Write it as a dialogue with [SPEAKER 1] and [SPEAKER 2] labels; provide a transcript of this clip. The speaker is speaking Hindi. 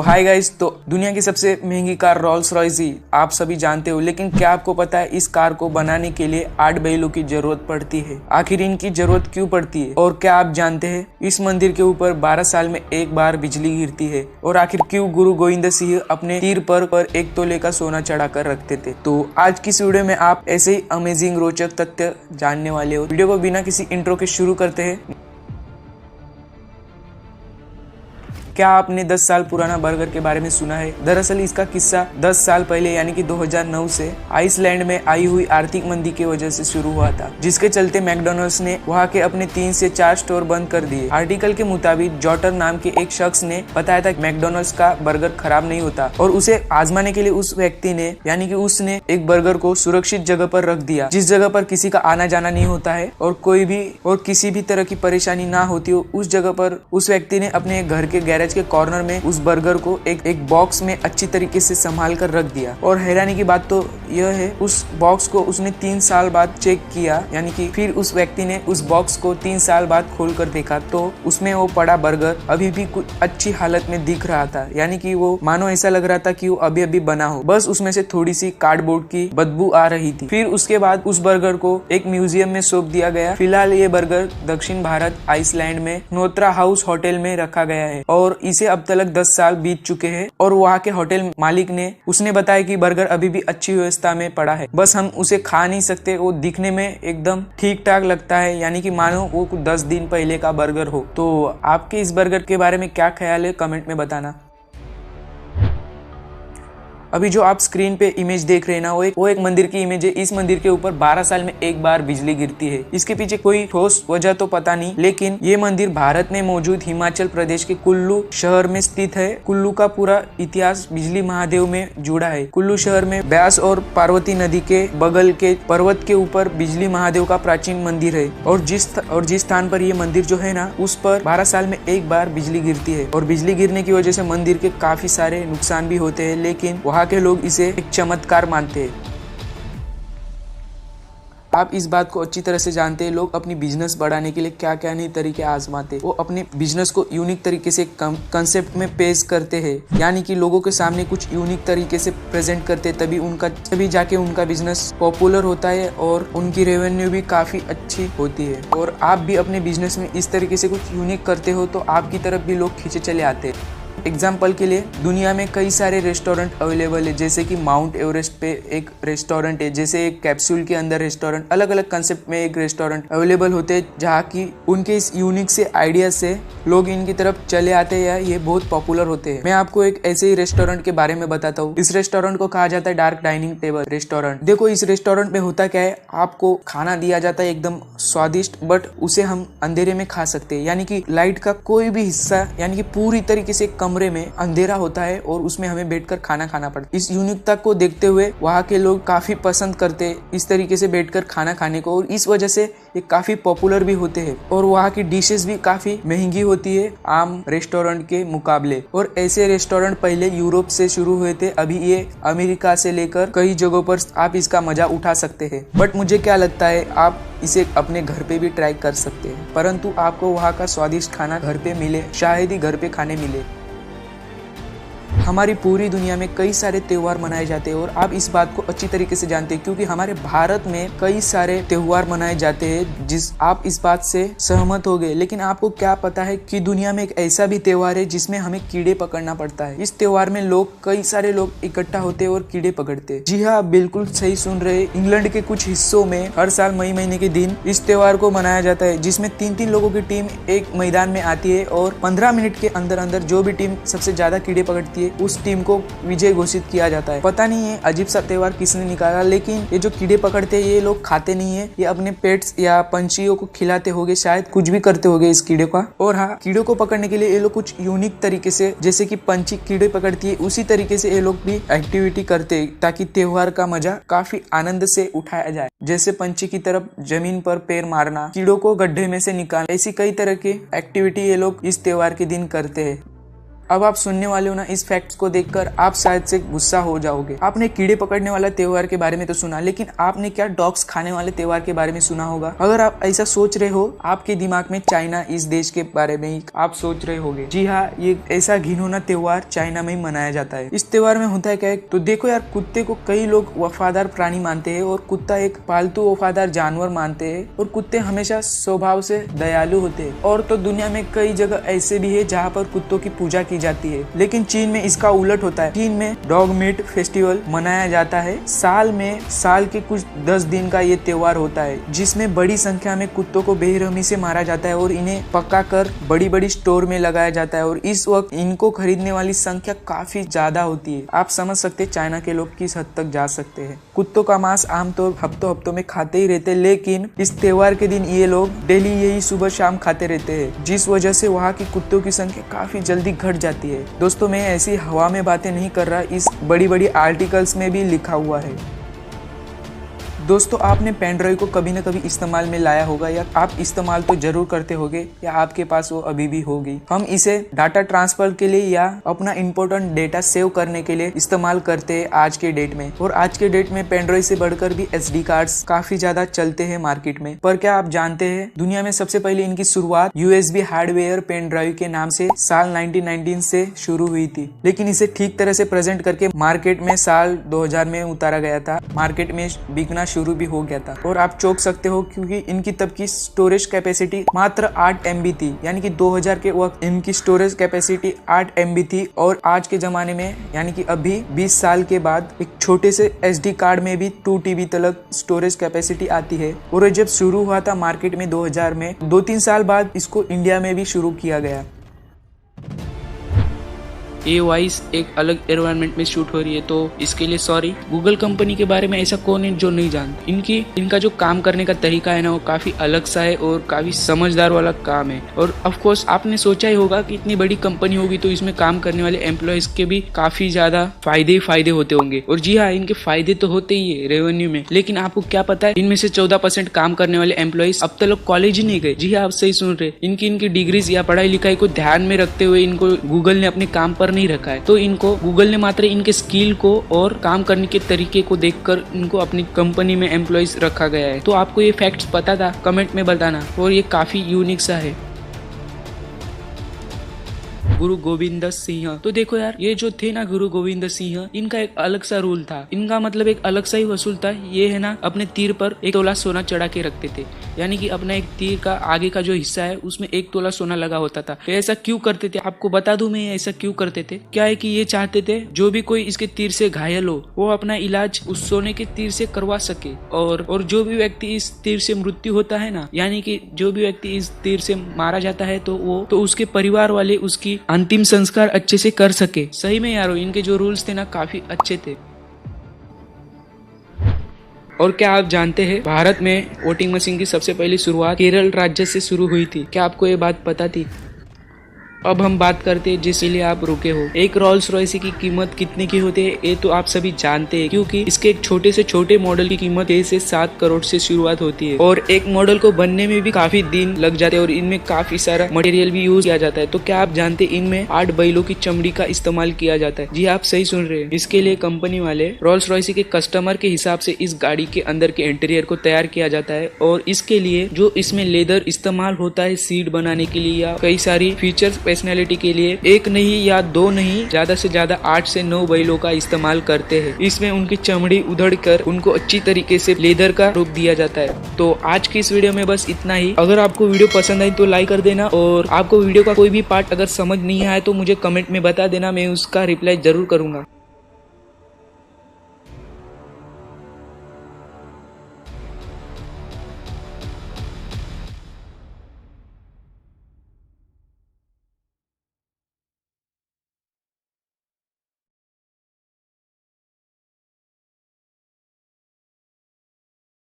[SPEAKER 1] Hi guys. तो दुनिया की सबसे महंगी कार रोल्स रॉयस ही आप सभी जानते हो, लेकिन क्या आपको पता है इस कार को बनाने के लिए 8 बैलों की जरूरत पड़ती है। आखिर इनकी जरूरत क्यों पड़ती है और क्या आप जानते हैं इस मंदिर के ऊपर 12 साल में एक बार बिजली गिरती है और आखिर क्यों गुरु गोविंद सिंह अपने तीर पर 1 तोले का सोना चढ़ा कर रखते थे। तो आज की इस वीडियो में आप ऐसे ही अमेजिंग रोचक तथ्य जानने वाले हो। वीडियो को बिना किसी इंट्रो के शुरू करते हैं। क्या आपने 10 साल पुराना बर्गर के बारे में सुना है? दरअसल इसका किस्सा 10 साल पहले यानी कि 2009 से आइसलैंड में आई हुई आर्थिक मंदी की वजह से शुरू हुआ था, जिसके चलते मैकडॉनल्ड्स ने वहां के अपने 3 से 4 स्टोर बंद कर दिए। आर्टिकल के मुताबिक जॉटर नाम के एक शख्स ने बताया था कि मैकडॉनल्ड्स का बर्गर खराब नहीं होता और उसे आजमाने के लिए उस व्यक्ति ने यानी कि उसने एक बर्गर को सुरक्षित जगह पर रख दिया, जिस जगह पर किसी का आना जाना नहीं होता है और कोई भी और किसी भी तरह की परेशानी ना होती हो। उस जगह पर उस व्यक्ति ने अपने घर के गैरेज के कॉर्नर में उस बर्गर को एक बॉक्स में अच्छी तरीके से संभाल कर रख दिया। और हैरानी की बात तो यह है, उस बॉक्स को उसने 3 साल बाद चेक किया, यानी कि फिर उस व्यक्ति ने उस बॉक्स को 3 साल बाद खोल कर देखा तो उसमें वो पड़ा बर्गर अभी भी कुछ अच्छी हालत में दिख रहा था, यानी कि वो मानो ऐसा लग रहा था कि वो अभी अभी बना हो, बस उसमें से थोड़ी सी कार्डबोर्ड की बदबू आ रही थी। फिर उसके बाद उस बर्गर को एक म्यूजियम में सौंप दिया गया। फिलहाल ये बर्गर दक्षिण भारत आइसलैंड में नोत्रा हाउस होटल में रखा गया है और इसे अब तक 10 साल बीत चुके हैं और वहाँ के होटल मालिक ने उसने बताया कि बर्गर अभी भी अच्छी व्यवस्था में पड़ा है, बस हम उसे खा नहीं सकते। वो दिखने में एकदम ठीक ठाक लगता है, यानी कि मानो वो 10 दिन पहले का बर्गर हो। तो आपके इस बर्गर के बारे में क्या ख्याल है, कमेंट में बताना। अभी जो आप स्क्रीन पे इमेज देख रहे हैं ना, वो एक मंदिर की इमेज है। इस मंदिर के ऊपर 12 साल में एक बार बिजली गिरती है। इसके पीछे कोई ठोस वजह तो पता नहीं, लेकिन ये मंदिर भारत में मौजूद हिमाचल प्रदेश के कुल्लू शहर में स्थित है। कुल्लू का पूरा इतिहास बिजली महादेव में जुड़ा है। कुल्लू शहर में ब्यास और पार्वती नदी के बगल के पर्वत के ऊपर बिजली महादेव का प्राचीन मंदिर है और जिस स्थान पर ये मंदिर जो है ना, उस पर 12 साल में एक बार बिजली गिरती है और बिजली गिरने की वजह से मंदिर के काफी सारे नुकसान भी होते हैं, लेकिन वहाँ के लोग इसे एक चमत्कार मानते हैं। आप इस बात को अच्छी तरह से जानते हैं, लोग अपनी बिजनेस बढ़ाने के लिए क्या क्या नए तरीके आजमाते हैं। वो अपने बिजनेस को यूनिक तरीके से कंसेप्ट में पेश करते हैं, यानी कि लोगों के सामने कुछ यूनिक तरीके से प्रेजेंट करते हैं, तभी जाके उनका बिजनेस पॉपुलर होता है और उनकी रेवेन्यू भी काफी अच्छी होती है। और आप भी अपने बिजनेस में इस तरीके से कुछ यूनिक करते हो तो आपकी तरफ भी लोग खींचे चले आते हैं। एग्जाम्पल के लिए दुनिया में कई सारे रेस्टोरेंट अवेलेबल है, जैसे कि माउंट एवरेस्ट पे एक रेस्टोरेंट है, जैसे एक कैप्सूल के अंदर रेस्टोरेंट, अलग अलग कंसेप्ट में एक रेस्टोरेंट अवेलेबल होते हैं, जहाँ की उनके इस यूनिक से आइडिया से लोग इनकी तरफ चले आते हैं या ये बहुत पॉपुलर होते हैं। मैं आपको एक ऐसे ही रेस्टोरेंट के बारे में बताता हूँ। इस रेस्टोरेंट को कहा जाता है डार्क डाइनिंग टेबल रेस्टोरेंट। देखो, इस रेस्टोरेंट में होता क्या है, आपको खाना दिया जाता है एकदम स्वादिष्ट, बट उसे हम अंधेरे में खा सकते हैं, यानी कि लाइट का कोई भी हिस्सा, यानी कि पूरी तरीके से कमरे में अंधेरा होता है और उसमें हमें बैठकर खाना खाना पड़ता है। इस यूनिकता को देखते हुए वहाँ के लोग काफी पसंद करते हैं इस तरीके से बैठकर खाना खाने को, और इस वजह से ये काफी पॉपुलर भी होते हैं और वहाँ की डिशेस भी काफी महंगी होती है आम रेस्टोरेंट के मुकाबले। और ऐसे रेस्टोरेंट पहले यूरोप से शुरू हुए थे, अभी ये अमेरिका से लेकर कई जगहों पर आप इसका मजा उठा सकते हैं। बट मुझे क्या लगता है, आप इसे अपने घर पे भी ट्राई कर सकते हैं, परंतु आपको वहाँ का स्वादिष्ट खाना घर पे मिले, शायद ही घर पे खाने मिले। हमारी पूरी दुनिया में कई सारे त्योहार मनाए जाते हैं और आप इस बात को अच्छी तरीके से जानते हैं, क्योंकि हमारे भारत में कई सारे त्योहार मनाए जाते हैं, आप इस बात से सहमत हो गए। लेकिन आपको क्या पता है कि दुनिया में एक ऐसा भी त्योहार है जिसमें हमें कीड़े पकड़ना पड़ता है। इस त्योहार में कई सारे लोग इकट्ठा होते हैं और कीड़े पकड़ते हैं। जी हाँ, आप बिल्कुल सही सुन रहे हैं। इंग्लैंड के कुछ हिस्सों में हर साल मई महीने के दिन इस त्योहार को मनाया जाता है, जिसमें 3-3 लोगों की टीम एक मैदान में आती है और 15 मिनट के अंदर अंदर जो भी टीम सबसे ज्यादा कीड़े पकड़ती है उस टीम को विजय घोषित किया जाता है। पता नहीं है अजीब सा त्योहार किसने निकाला, लेकिन ये जो कीड़े पकड़ते हैं ये लोग खाते नहीं है, ये अपने पेट्स या पंछियों को खिलाते होंगे, शायद कुछ भी करते होंगे इस कीड़े का। और हाँ, कीड़ों को पकड़ने के लिए ये लोग कुछ यूनिक तरीके से, जैसे कि पंछी कीड़े पकड़ती है उसी तरीके से ये लोग भी एक्टिविटी करते हैं, ताकि त्योहार का मजा काफी आनंद से उठाया जाए। जैसे पंछी की तरफ जमीन पर पैर मारना, कीड़ों को गड्ढे में से निकालना, ऐसी कई तरह की एक्टिविटी ये लोग इस त्योहार के दिन करते हैं। अब आप सुनने वाले हो ना, इस फैक्ट्स को देखकर आप शायद से गुस्सा हो जाओगे। आपने कीड़े पकड़ने वाला त्योहार के बारे में तो सुना, लेकिन आपने क्या डॉग्स खाने वाले त्योहार के बारे में सुना होगा? अगर आप ऐसा सोच रहे हो, आपके दिमाग में चाइना इस देश के बारे में ही आप सोच रहे होगे। जी हाँ, ये ऐसा घिनौना त्योहार चाइना में ही मनाया जाता है। इस त्योहार में होता है क्या है, तो देखो यार, कुत्ते को कई लोग वफादार प्राणी मानते हैं और कुत्ता एक पालतू वफादार जानवर मानते हैं और कुत्ते हमेशा स्वभाव से दयालु होते हैं। और तो दुनिया में कई जगह ऐसे भी है जहाँ पर कुत्तों की पूजा की जाती है, लेकिन चीन में इसका उलट होता है। चीन में डॉग मीट फेस्टिवल मनाया जाता है। साल के कुछ 10 दिन का ये त्योहार होता है, जिसमें बड़ी संख्या में कुत्तों को बेरहमी से मारा जाता है और इन्हें पकाकर बड़ी स्टोर में लगाया जाता है। और इस वक्त इनको खरीदने वाली संख्या काफी ज्यादा होती है। आप समझ सकते हैं चाइना के लोग किस हद तक जा सकते हैं। कुत्तों का मांस आमतौर हफ्तों में खाते ही रहते, लेकिन इस त्योहार के दिन ये लोग डेली यही सुबह शाम खाते रहते हैं, जिस वजह से वहाँ की कुत्तों की संख्या काफी जल्दी घट जाती है। दोस्तों, मैं ऐसी हवा में बातें नहीं कर रहा, इस बड़ी आर्टिकल्स में भी लिखा हुआ है। दोस्तों, आपने पेन ड्राइव को कभी न कभी इस्तेमाल में लाया होगा, या आप इस्तेमाल तो जरूर करते होगे, या आपके पास वो अभी भी होगी। हम इसे डाटा ट्रांसफर के लिए या अपना इंपॉर्टेंट डेटा सेव करने के लिए इस्तेमाल करते हैं आज के डेट में। और आज के डेट में पेन ड्राइव से बढ़कर भी SD कार्ड्स काफी ज्यादा चलते हैं मार्केट में। पर क्या आप जानते हैं, दुनिया में सबसे पहले इनकी शुरुआत USB हार्डवेयर पेन ड्राइव के नाम से साल 1919 से शुरू हुई थी, लेकिन इसे ठीक तरह से प्रेजेंट करके मार्केट में साल 2000 में उतारा गया था। मार्केट में बिकना शुरू भी हो गया था। और आप चौंक सकते हो, क्योंकि इनकी तब की स्टोरेज कैपेसिटी मात्र 8 MB थी, यानी कि 2000 के वक्त इनकी स्टोरेज कैपेसिटी 8 MB थी। और आज के जमाने में, यानी कि अभी 20 साल के बाद, एक छोटे से SD कार्ड में भी 2 TB तक स्टोरेज कैपेसिटी आती है। और जब शुरू हुआ था मार्केट में 2000 में, 2-3 साल बाद इसको इंडिया में भी शुरू किया गया। ये वॉइस एक अलग एनवायरनमेंट में शूट हो रही है, तो इसके लिए सॉरी। गूगल कंपनी के बारे में ऐसा कौन है जो नहीं जानता। इनका जो काम करने का तरीका है ना, वो काफी अलग सा है और काफी समझदार वाला काम है। और ऑफ कोर्स आपने सोचा ही होगा कि इतनी बड़ी कंपनी होगी तो इसमें काम करने वाले एम्प्लॉयज के भी काफी ज्यादा फायदे होते होंगे। और जी हाँ, इनके फायदे तो होते ही है रेवेन्यू में, लेकिन आपको क्या पता है, इनमें से 14% काम करने वाले एम्प्लॉयज अब तक कॉलेज ही नहीं गए। जी हाँ, आप सही सुन रहे। इनकी डिग्रीज या पढ़ाई लिखाई को ध्यान में रखते हुए इनको गूगल ने अपने काम पर नहीं रखा है। तो इनको गूगल ने मात्र इनके स्किल को और काम करने के तरीके को देखकर इनको अपनी कंपनी में एम्प्लॉयज रखा गया है। तो आपको ये फैक्ट्स पता था? कमेंट में बताना। और ये काफी यूनिक सा है। गुरु गोविंद सिंह, तो देखो यार, ये जो थे ना गुरु गोविंद सिंह, इनका एक अलग सा रूल था। इनका मतलब एक अलग सा ही वसूल था। ये है ना, अपने तीर पर 1 तोला सोना चढ़ा के रखते थे, यानी कि अपना एक तीर का आगे का जो हिस्सा है उसमें 1 तोला सोना लगा होता था। तो ऐसा क्यों करते थे आपको बता दूं मैं, ऐसा क्यों करते थे। क्या है कि ये चाहते थे जो भी कोई इसके तीर से घायल हो, वो अपना इलाज उस सोने के तीर से करवा सके। और जो भी व्यक्ति इस तीर से मृत्यु होता है ना, यानी कि जो भी व्यक्ति इस तीर से मारा जाता है, तो उसके परिवार वाले उसकी अंतिम संस्कार अच्छे से कर सके। सही में यारो, इनके जो रूल्स थे ना, काफी अच्छे थे। और क्या आप जानते हैं, भारत में वोटिंग मशीन की सबसे पहली शुरुआत केरल राज्य से शुरू हुई थी। क्या आपको ये बात पता थी? अब हम बात करते हैं जिसके लिए आप रुके हो। एक रोल्स रॉयस की कीमत कितने की होती है ये तो आप सभी जानते हैं, क्योंकि इसके एक छोटे से छोटे मॉडल की कीमत 6 से 7 करोड़ से शुरुआत होती है। और एक मॉडल को बनने में भी काफी दिन लग जाते हैं और इनमें काफी सारा मटेरियल भी यूज किया जाता है। तो क्या आप जानते हैं, इनमें 8 बैलों की चमड़ी का इस्तेमाल किया जाता है। जी आप सही सुन रहे हैं। इसके लिए कंपनी वाले रोल्स रॉयस के कस्टमर के हिसाब से इस गाड़ी के अंदर के इंटीरियर को तैयार किया जाता है। और इसके लिए जो इसमें लेदर इस्तेमाल होता है सीट बनाने के लिए या कई सारी फीचर्स पर्सनैलिटी के लिए, 1 नहीं या 2 नहीं, ज्यादा से ज्यादा 8 से 9 बैलों का इस्तेमाल करते हैं। इसमें उनकी चमड़ी उधड़ कर उनको अच्छी तरीके से लेदर का रूप दिया जाता है। तो आज की इस वीडियो में बस इतना ही। अगर आपको वीडियो पसंद आई तो लाइक कर देना, और आपको वीडियो का कोई भी पार्ट अगर समझ नहीं आया तो मुझे कमेंट में बता देना, मैं उसका रिप्लाई जरूर करूंगा।